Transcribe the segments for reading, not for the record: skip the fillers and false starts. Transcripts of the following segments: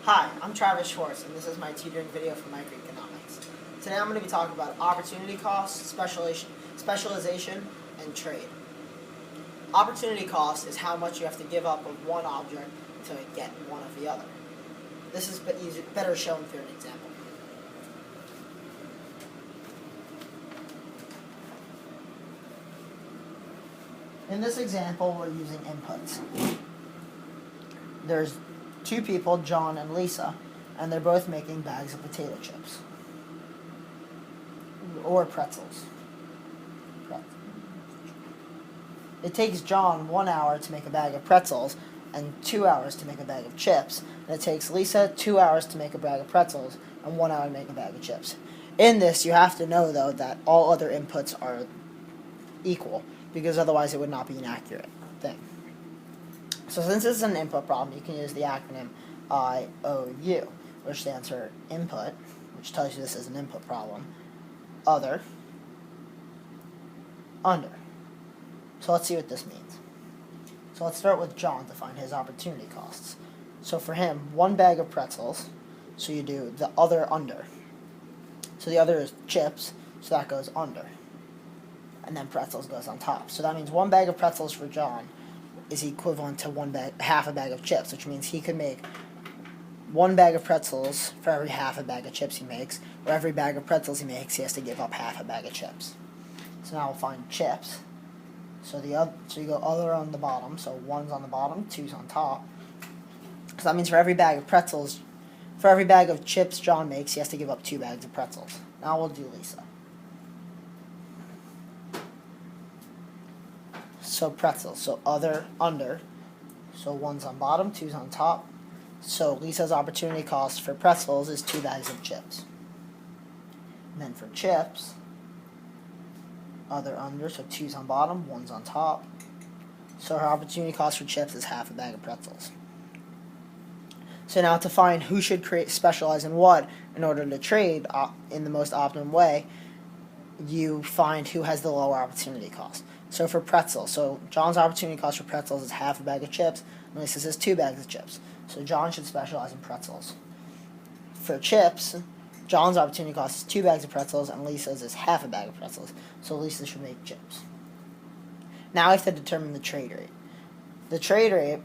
Hi, I'm Travis Schwartz, and this is my tutoring video for microeconomics. Today I'm going to be talking about opportunity cost, specialization, and trade. Opportunity cost is how much you have to give up of one object to get one of the other. This is better shown through an example. In this example, we're using inputs. There's two people, John and Lisa, and they're both making bags of potato chips. Or pretzels. It takes John 1 hour to make a bag of pretzels and 2 hours to make a bag of chips. And it takes Lisa 2 hours to make a bag of pretzels and 1 hour to make a bag of chips. In this, you have to know, though, that all other inputs are equal, because otherwise it would not be an accurate thing. So since this is an input problem, you can use the acronym IOU, which stands for input, which tells you this is an input problem, other, under. So let's see what this means. So let's start with John to find his opportunity costs. So for him, 1 bag of pretzels, so you do the other under. So the other is chips, so that goes under. And then pretzels goes on top. So that means 1 bag of pretzels for John is equivalent to half a bag of chips, which means he could make 1 bag of pretzels for every half a bag of chips he makes, or every bag of pretzels he makes, he has to give up half a bag of chips. So now we'll find chips. So you go other on the bottom, so 1's on the bottom, 2's on top. So that means for every bag of chips John makes, he has to give up 2 bags of pretzels. Now we'll do Lisa. So pretzels, so other, under, so 1's on bottom, 2's on top. So Lisa's opportunity cost for pretzels is 2 bags of chips. And then for chips, other, under, so 2's on bottom, 1's on top. So her opportunity cost for chips is half a bag of pretzels. So now to find who should specialize in what in order to trade in the most optimum way, you find who has the lower opportunity cost. So for pretzels, so John's opportunity cost for pretzels is half a bag of chips, and Lisa's is 2 bags of chips. So John should specialize in pretzels. For chips, John's opportunity cost is 2 bags of pretzels, and Lisa's is half a bag of pretzels. So Lisa should make chips. Now we have to determine the trade rate. The trade rate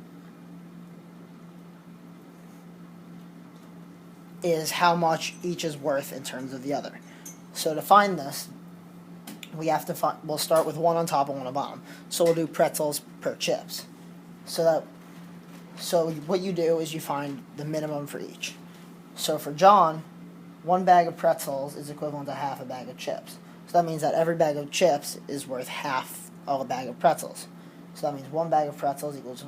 is how much each is worth in terms of the other. So to find this, we'll start with 1 on top and 1 on bottom. So we'll do pretzels per chips. So what you do is you find the minimum for each. So for John, 1 bag of pretzels is equivalent to half a bag of chips. So that means that every bag of chips is worth half of a bag of pretzels. So that means 1 bag of pretzels equals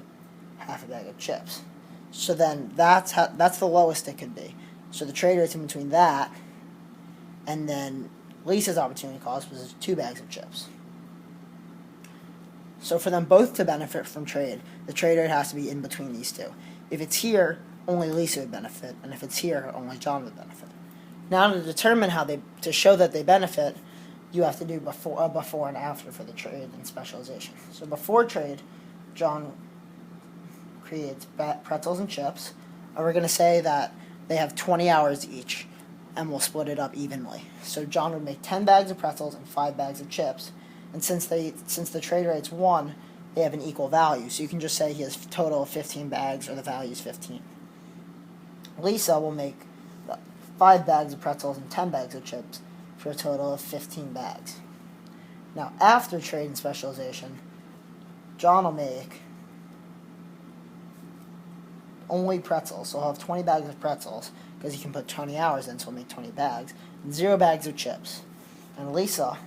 half a bag of chips. So then that's the lowest it could be. So the trade rate's in between that and then Lisa's opportunity cost was 2 bags of chips. So for them both to benefit from trade, the trade rate has to be in between these two. If it's here, only Lisa would benefit, and if it's here, only John would benefit. Now to determine to show that they benefit, you have to do before and after for the trade and specialization. So before trade, John creates pretzels and chips, and we're going to say that they have 20 hours each, and we'll split it up evenly. So John would make 10 bags of pretzels and 5 bags of chips, and since the trade rate's 1, they have an equal value. So you can just say he has a total of 15 bags, or the value is 15. Lisa will make 5 bags of pretzels and 10 bags of chips for a total of 15 bags. Now after trade and specialization, John will make only pretzels, so he'll have 20 bags of pretzels, because he can put 20 hours in, so he'll make 20 bags, and 0 bags of chips. And Lisa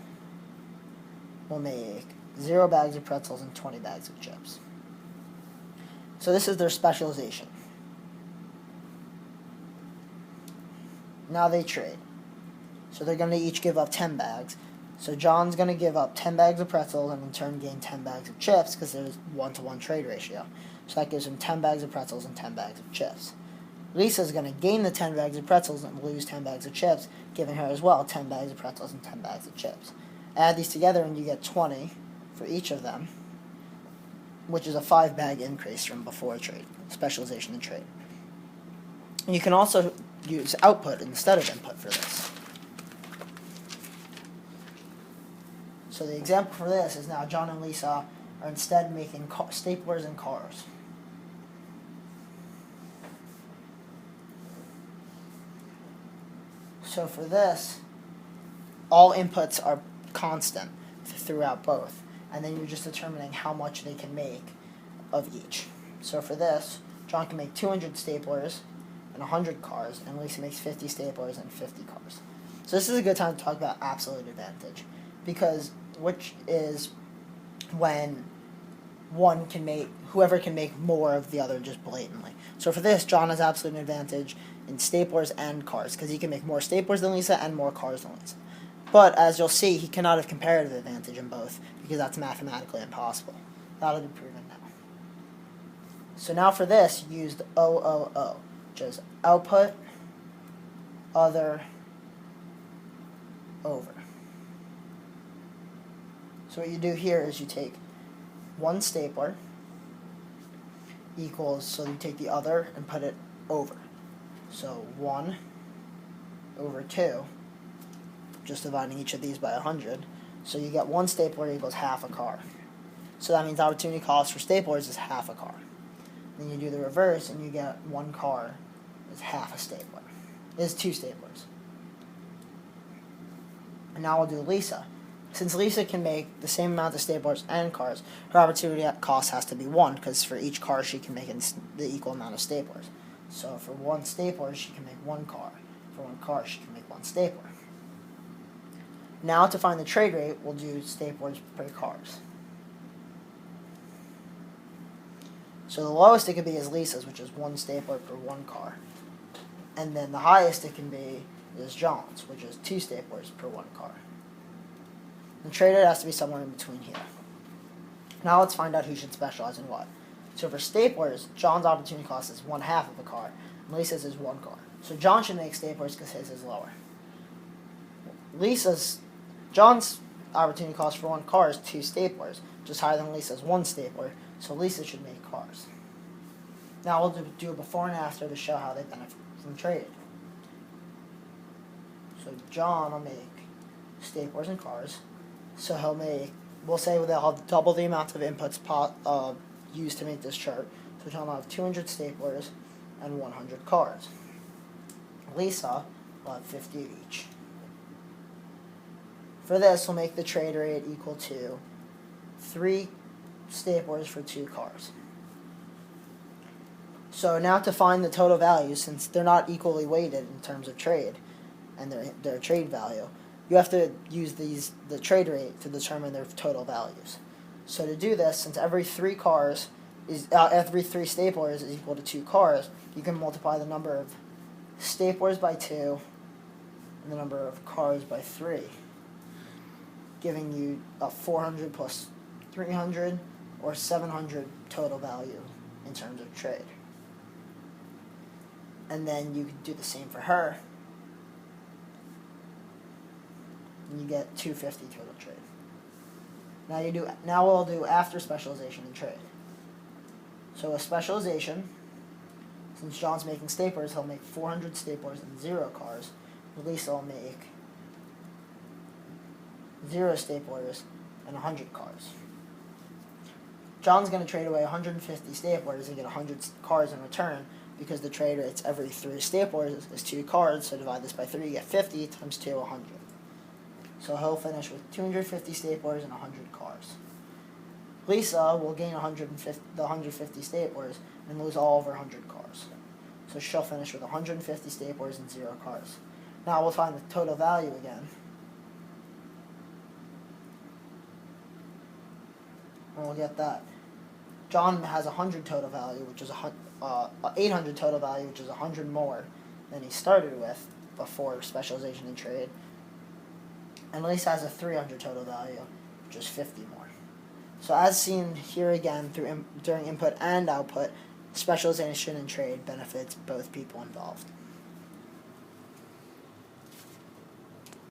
will make 0 bags of pretzels and 20 bags of chips. So this is their specialization. Now they trade. So they're going to each give up 10 bags. So John's going to give up 10 bags of pretzels and in turn gain 10 bags of chips because there's 1-to-1 trade ratio. So that gives him 10 bags of pretzels and 10 bags of chips. Lisa's going to gain the 10 bags of pretzels and lose 10 bags of chips, giving her as well 10 bags of pretzels and 10 bags of chips. Add these together and you get 20 for each of them, which is a 5-bag increase from before trade, specialization and trade. You can also use output instead of input for this. So the example for this is now John and Lisa are instead making staplers and cars. So for this, all inputs are constant throughout both, and then you're just determining how much they can make of each. So for this, John can make 200 staplers and 100 cars, and Lisa makes 50 staplers and 50 cars. So this is a good time to talk about absolute advantage, because which is when whoever can make more of the other just blatantly. So for this, John has absolute advantage in staplers and cars, because he can make more staplers than Lisa and more cars than Lisa. But as you'll see, he cannot have comparative advantage in both, because that's mathematically impossible. That'll be proven now. So now for this, you use the OOO, which is output, other, over. So what you do here is you take one stapler equals, so you take the other and put it over. So 1 over 2, just dividing each of these by 100. So you get one stapler equals half a car. So that means opportunity cost for staplers is half a car. Then you do the reverse and you get one car is half a stapler. Is two staplers. And now we'll do Lisa. Since Lisa can make the same amount of staplers and cars, her opportunity cost has to be 1, because for each car she can make the equal amount of staplers. So for one stapler, she can make one car. For one car, she can make one stapler. Now to find the trade rate, we'll do staplers per cars. So the lowest it could be is Lisa's, which is one stapler per one car. And then the highest it can be is John's, which is two staplers per one car. The trade rate has to be somewhere in between here. Now let's find out who should specialize in what. So for staplers, John's opportunity cost is 1/2 of a car, and Lisa's is one car. So John should make staplers because his is lower. John's opportunity cost for one car is 2 staplers, which is higher than Lisa's one stapler, so Lisa should make cars. Now we'll do a before and after to show how they benefit from trade. So John will make staplers and cars. So we'll say they'll have double the amount of inputs used to make this chart. So John will have 200 staplers and 100 cars. Lisa will have 50 of each. For this, we'll make the trade rate equal to 3 staplers for 2 cars. So now to find the total value, since they're not equally weighted in terms of trade and their trade value, you have to use the trade rate to determine their total values. So to do this, since every 3 staplers is equal to 2 cars, you can multiply the number of staplers by 2 and the number of cars by 3, giving you a 400 plus 300 or 700 total value in terms of trade. And then you can do the same for her, and you get 250 total trade. Now we'll do after specialization and trade. So with specialization, since John's making staplers, he'll make 400 staplers and 0 cars. Lisa will make 0 staplers and 100 cars. John's going to trade away 150 staplers and get 100 cars in return, because the trade rate's every 3 staplers is 2 cars, so divide this by 3, you get 50 times 2, 100. So he'll finish with 250 staplers and 100 cars. Lisa will gain the 150 staplers and lose all of her 100 cars. So she'll finish with 150 staplers and 0 cars. Now we'll find the total value again. And we'll get that. John has 100 total value, which is 800 total value, which is 100 more than he started with before specialization and trade. And Lisa has a 300 total value, which is 50 more. So as seen here again during input and output, specialization and trade benefits both people involved.